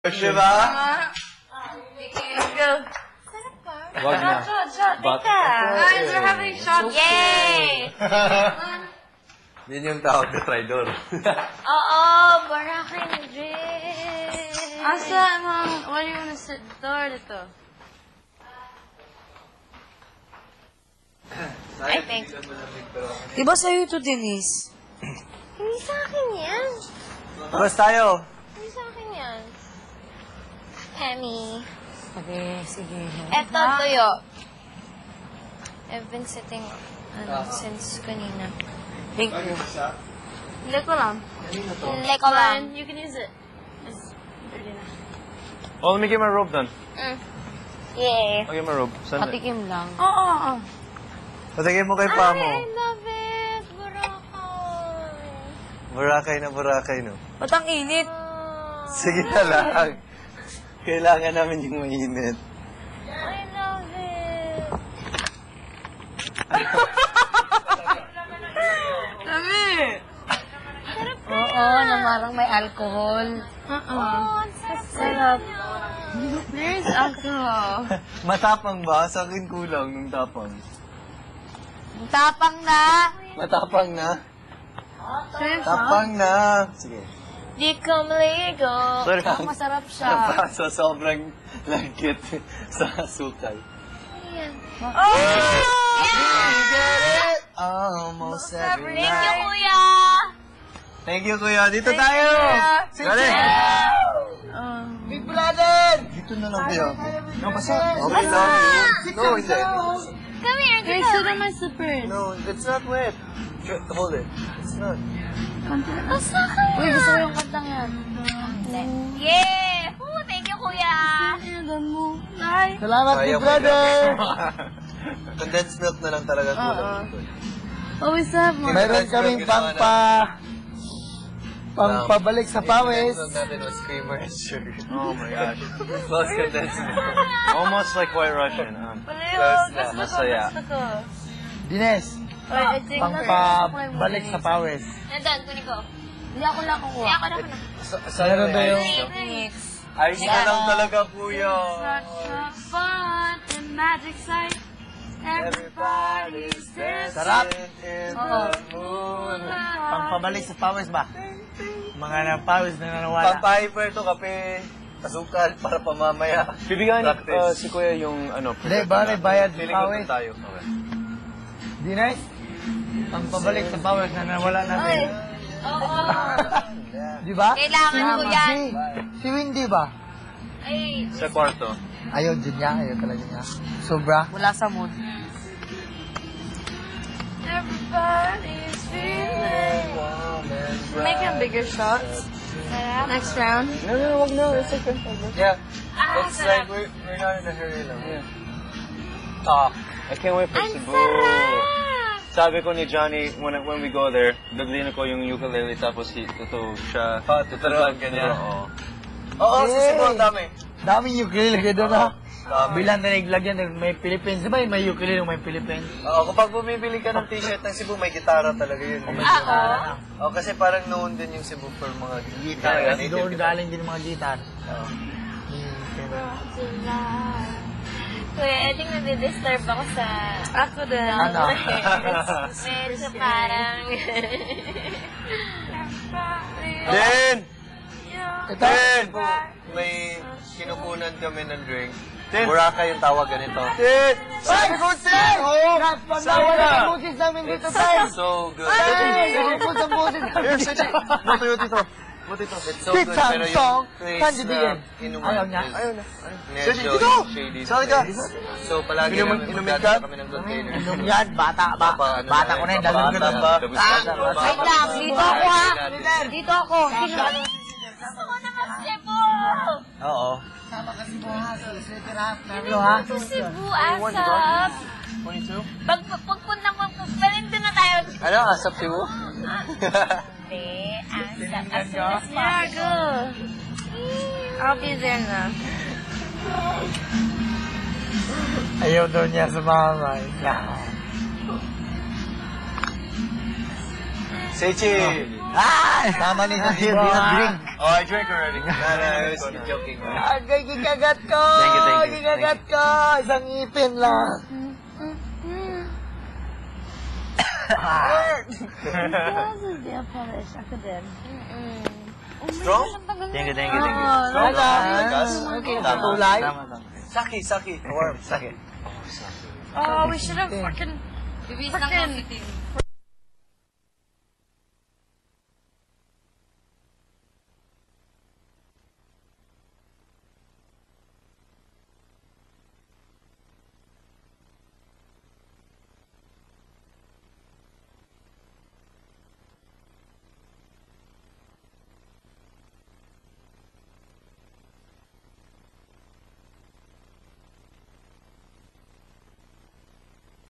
Diba? Go. Wag na. Shot. Guys, we're having shots. Yay! Yun yung tawag na traitor. Oo, Boracay na drink. Asa, Mom? Where do you wanna sit? Door dito. I think. Diba sa'yo ito, Denise? Hindi sa akin yan. Labas tayo. Hindi sa akin yan. Hemi. Okay, sige. Eto, tuyo. I've been sitting since kanina. Thank you. Liko lang. Liko lang. You can use it. Oh, let me get my robe then. Yeah. I'll get my robe. Send it. Patikim lang. Oo. Patigay mo kay pa mo. I love it. Boracay. Boracay, no? Ba't ang init? Sige na lang. Kailangan namin yung mainit. I love it. Dami! Oo, na parang may alcohol. Oh, sarap. There's alcohol. Matapang ba? Sa akin kulang nung tapang. Tapang na! Matapang na? Tapang na! Sige. Di ko maligo. Oh, masarap siya. Sa sobrang lagkit sa sukal. Oh! Get it! Almost every Thank you, night. Kuya. Thank you, Kuya. Dito tayo! Dali! Big brother! Dito na lang kayo. No, basta. Okay lang. No, hindi. Come here. Guys, sit on my slippers. No, it's not wet. Hold it. It's not. Basta kayo. Uy, gusto ko yung kantang yan. Yeah! Ooh, thank you, Kuya. Salamat, Big brother! Condensed milk na lang talaga kulang. Always have more. Meron kaming pampabalik sa pawis. Condensed milk natin was creamer and sugar. Oh my gosh. Plus condensed milk. Almost like White Russian. Masaya. Dines, I think pampabalik sa pawis. Nandun, kunin ko. Hindi ako nakukuha. Hindi ako na. Meron ba yung... Ayos na lang talaga, Kuya. Such a fun and magic sight. Everybody's dancing. Sarap. In the moon. Pampabalik sa pawis ba? Mga napawis na nanawala. Pampahyper to, kape, asukal, para pamamaya. Bibigyan Practice. si Kuya yung ano. Hindi, bale, bayad sa Feeling ko pawis. doon tayo. Okay. Dines, pampabalik sa pawis na nawala natin. Oo. Di ba? Kailangan ko yan. Si Windy ba? Ay. Sa kwarto. Ayaw din niya, ayaw talaga niya. Sobra. Wala sa mood. Everybody's feeling. Making bigger shots. Next round. No, wag na. It's okay. Yeah. It's like we're not in a hurry lang. Yeah. Talk. I can't wait for Ang Cebu. sarap! Sabi ko ni Johnny, when we go there, dadalhin ko yung ukulele tapos tutugtog siya. Tuturuan ka niya. Oo. Oo, sa Cebu, ang dami. Daming ukulele kayo doon, ha? Dami. Bilang na naglagyan, may Philippines. Di ba may ukulele may Philippines? Oo, kapag bumibili ka ng t-shirt ng Cebu, may gitara talaga yun. Oo, kasi parang known din yung Cebu for mga gitar. Kasi doon galing din mga gitar. Oo. Kuya, I think nadi-disturb ako sa... Ako din. Ano? Medyo parang... Den! Ito? Den! May kinukunan kami ng drink. Boracay yung tawag ganito. Den! Ay! Busin! Oo! Nawala ang busis namin dito, tayo! So good. Ay! Nagpupos ang busis namin dito. Matuyo dito. It's so good, Pizza, pero yung song, place kandidigan. na inuman Ayaw niya? is Ayaw na. medyo Dito! shady. Sorry ka. So palagi namin magdadala kami ng container. Inom yan, bata ba? Bata ko na yun, dalawang Bata ganun. ba? Wait lang, dito ako ha. Dito ako. Gusto ko naman Cebu. Oo. Ano ha? Ito Cebu, asap. 22? Pagpunta mo, balindin na tayo. Ano? Asap Cebu? Asap. As soon as yeah, go. I'll be there na. Ayaw daw niya sa mama. Seichi! Tama ni Sir, di na drink. Oh, I drank already. No, I was joking. Agay, gikagat ko! Thank you. Gikagat ko! Isang ipin lang. Strong? Thank you. Okay, tatulay. Saki. Warm. Sakit. Oh, we should have fucking...